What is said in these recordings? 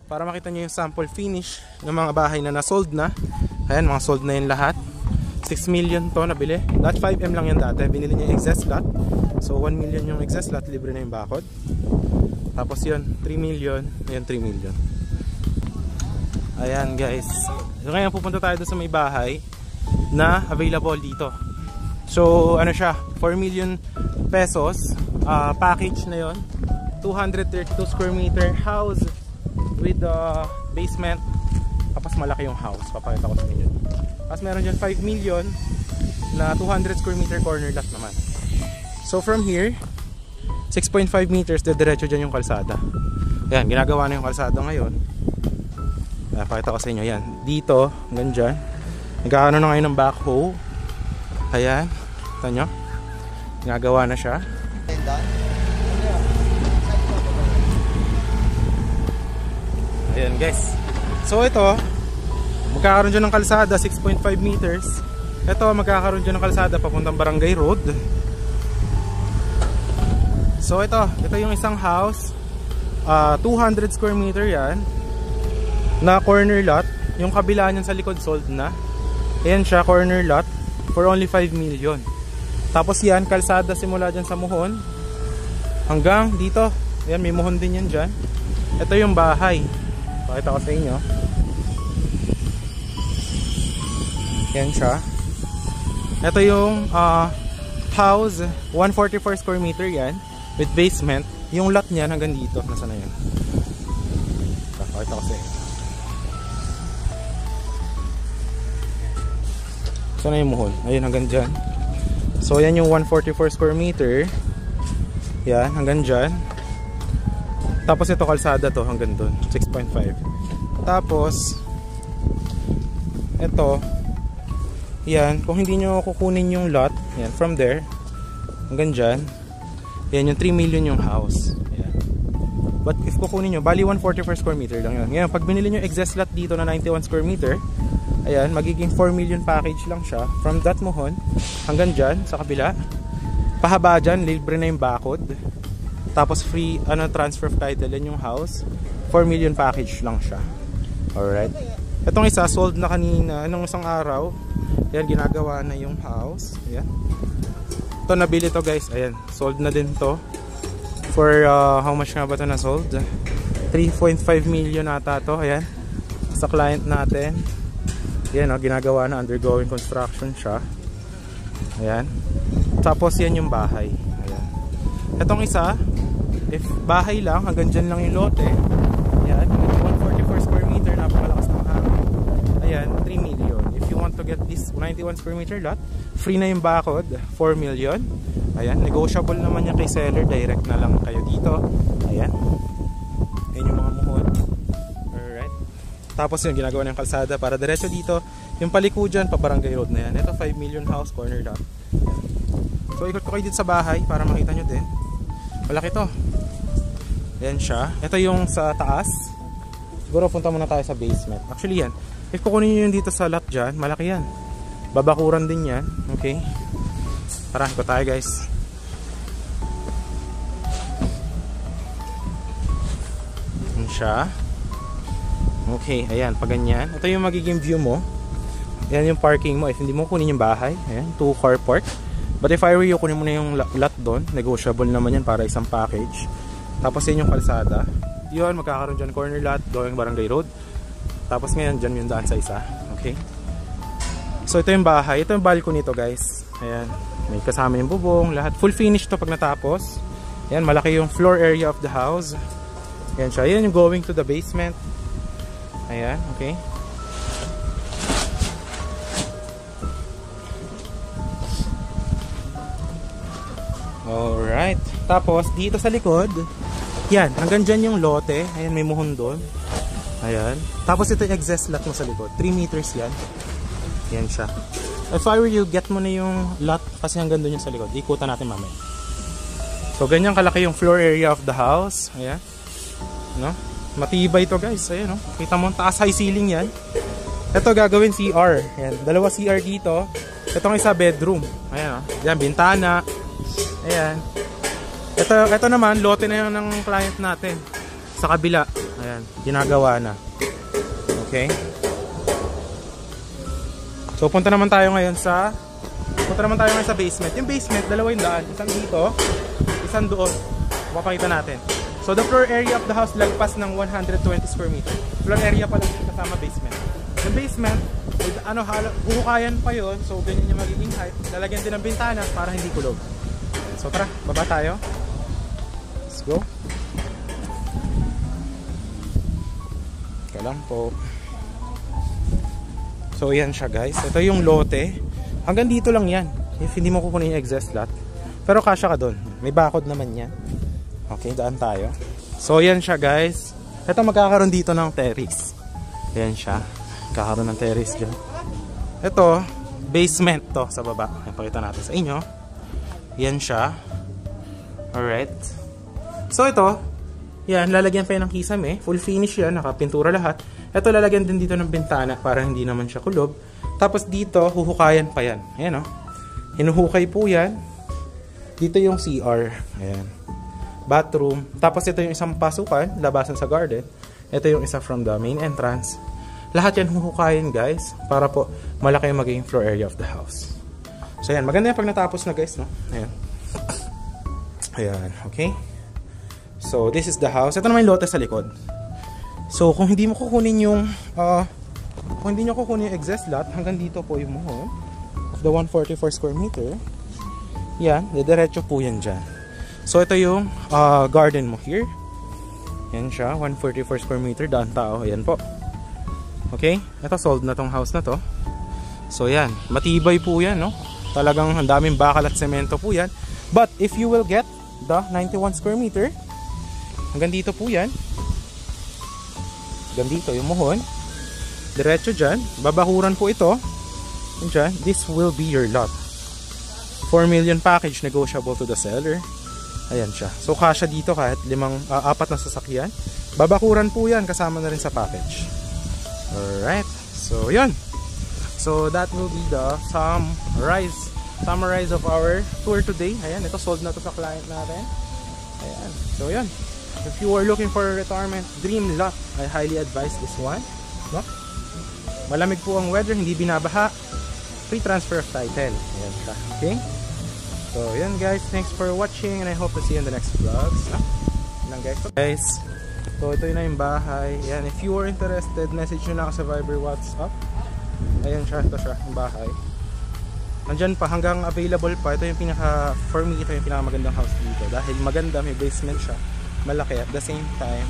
para makita nyo yung sample finish ng mga bahay na nasold na. Ayan, mga sold na yun lahat. 6 million to nabili. Lot 5M lang yan dati. Binili niya yung excess lot. So 1 million yung excess lot, libre na yung bakod. Tapos yun, 3 million. Ayan, 3 million. Ayan guys. So ngayon pupunta tayo doon sa may bahay na available dito. So ano siya, 4 million pesos. Package na yon. 232 square meter house with basement. Tapos malaki yung house, papakita ko sa inyo. Tapos meron dyan 5 million na 200 square meter corner lot naman. So from here 6.5 meters, diretso dyan yung kalsada. Ayan, ginagawa na yung kalsada ngayon. Pakita ko sa inyo, yan. Dito, hanggang dyan. Nagkakaroon na ngayon ng backhoe. Ayan, kita nyo. Ginagawa na siya. Ayan guys. So ito, magkakaroon dyan ng kalsada, 6.5 meters. Ito, magkakaroon dyan ng kalsada papuntang Barangay Road. So ito yung isang house, 200 square meter yan, na corner lot. Yung kabila niyan sa likod sold na. Ayan siya, corner lot for only 5 million. Tapos yan, kalsada simula dyan sa Muhon hanggang dito. Ayan, may Muhon din yan dyan. Ito yung bahay, pakita ko sa inyo. Yan siya. Ito yung house, 144 square meter yan with basement. Yung lot niyan hanggang dito. Nasaan na yun? Pakita ko sa inyo. Saan na yung Muhon? Ayun, hanggang dyan. So yan yung 144 square meter. Yan, hanggang dyan. Tapos ito kalsada to hanggang dun, 6.5. Tapos ito, yan, kung hindi nyo kukunin yung lot, yan, from there hanggang dyan, yan yung 3 million yung house. Yan. But if kukunin nyo, bali 144 square meter lang yun. Ngayon, pag binili nyo excess lot dito na 91 square meter, ayan, magiging 4 million package lang siya. From that Muhon hanggang dyan, sa kabila. Pahaba dyan, libre na yung bakod. Tapos free, transfer of title yan yung house. 4 million package lang siya. Alright. Itong isa, sold na kanina, nung isang araw. Ayan, ginagawa na yung house. Ayan. Ito, nabili to guys. Ayan, sold na din to. For, how much nga ba ito na sold? 3.5 million ata to. Ayan. Sa client natin. Ayan, ginagawa na, undergoing construction siya. Ayan. Tapos yan yung bahay. Ayan. Itong isa, if bahay lang, hanggang dyan lang yung lote. Ayan, 144 square meter, napakalakas ng hangin. Ayan, 3 million. If you want to get this 91 square meter lot, free na yung bakod, 4 million. Ayan, negotiable naman yan kay seller, direct na lang kayo dito. Ayan. Ayan yung mga Muhon. Alright. Tapos yung ginagawa ng kalsada para diretso dito. Yung paliko dyan, pa Barangay Road na yan. Ito, 5 million house, corner lot. So ikot ko kayo dito sa bahay para makita nyo din. Malaki to. Ayan siya. Ito yung sa taas. Siguro punta muna tayo sa basement. Actually yan, if kukunin nyo yung dito sa lot dyan, malaki yan. Babakuran din yan. Okay. Tara, ikot tayo guys. Ayan siya. Okay, ayan, pag ganyan. Ito yung magiging view mo. Ayan yung parking mo. If hindi mo kunin yung bahay, ayan, 2 car park. But if I were you, kunin mo na yung lot doon. Negotiable naman yan para isang package. Tapos yan yung kalsada. Yun, magkakaroon dyan corner lot going Barangay Road. Tapos ngayon dyan yung daan sa isa. Okay. So ito yung bahay. Ito yung balcony nito guys. Ayan. May kasama yung bubong. Lahat. Full finish to pag natapos. Ayan. Malaki yung floor area of the house. Ayan siya. Ayan yung going to the basement. Ayan. Okay. Alright. Tapos, dito sa likod, yan, hanggang dyan yung lote. Ayan, may Muhon doon. Ayan. Tapos ito yung excess lot mo sa likod. 3 meters yan. Yan siya. If I were you, get mo na yung lot kasi hanggang doon yung sa likod. Ikutan natin mamaya. So, ganyan kalaki yung floor area of the house. Ayan. No? Matibay to guys. Ayan, no? Kita mo, taas high ceiling yan. Ito gagawin CR. Ayan. 2 CR dito. Itong isa bedroom. Ayan, no? Yan, bintana. Ayan. Ito naman, lote na yun ng client natin. Sa kabila, ayan, ginagawa na. Okay? So punta naman tayo ngayon sa basement. Yung basement, dalawa yung daan. Isang dito, isang doon. Mapakita natin. So the floor area of the house lagpas ng 120 square meter. Floor area pa lang kasama basement. Yung basement, huhukayan pa yun. So ganyan yung magiging height. Lalagyan din ng bintana para hindi kulog. So tara, baba tayo. Let's go. Ika lang po. So yan siya guys. Ito yung lote. Hanggang dito lang yan. If hindi mo kukunin yung exhaust lot. Pero kasya ka doon. May bakod naman yan. Okay, daan tayo. So yan siya guys. Ito magkakaroon dito ng terrace. Yan siya. Kakaroon ng terrace dyan. Ito, basement to sa baba. Ipakita natin sa inyo. Yan siya. Alright. So ito, yan, lalagyan pa yan ng kisame. Full finish yan, nakapintura lahat. Ito lalagyan din dito ng bintana para hindi naman siya kulob. Tapos dito, huhukayan pa yan. Ayan o. Hinuhukay po yan. Dito yung CR. Ayan. Bathroom. Tapos ito yung isang pasukan, labasan sa garden. Ito yung isa from the main entrance. Lahat yan huhukayin guys, para po malaki yung magiging floor area of the house. So ayan, maganda yan pag natapos na guys, no? Ayan. Ayan, okay. So this is the house. Ito naman yung lote sa likod. So kung hindi mo kukunin yung exhaust lot, hanggang dito po yung mohon of the 144 square meter. Yan, diretso po yan dyan. So ito yung garden mo here. Yan siya, 144 square meter, daan tao. Yan po. Okay, ito sold na tong house na to. So yan, matibay po yan, no? Talagang ang daming bakal at semento po yan. But if you will get the 91 square meter, hanggang dito po yan. Hanggang dito yung mohon. Diretso dyan, babakuran po ito. Yan dyan, this will be your lot. 4 million package, negotiable to the seller. Ayan siya. So kasya dito kahit 4 na sasakyan. Babakuran po yan, kasama na rin sa package. Alright. So yun. So that will be the summarize of our tour today. Ayan, ito sold na to sa client natin. Ayan. So yun. If you are looking for a retirement dream lot, I highly advise this one. No? Malamig po ang weather, hindi binabaha. Free transfer of title. Ayan siya. Okay? So yan guys, thanks for watching and I hope to see you in the next vlogs. Yan guys. So ito na yung bahay. Yan, if you are interested, message nyo na ako sa Viber, WhatsApp. Ayan siya, ito siya, yung bahay. Nandyan pa, hanggang available pa. Ito yung for me, ito yung pinakamagandang house dito. Dahil maganda, may basement siya. Malaki at the same time.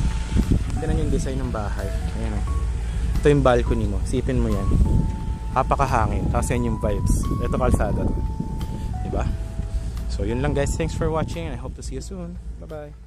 Tignan yung design ng bahay. Ayan o. Ito yung balcony mo. Sipin mo yan. Napakahangin. Tapos yan yung vibes. Ito kalsada. Diba? So yun lang guys. Thanks for watching and I hope to see you soon. Bye bye.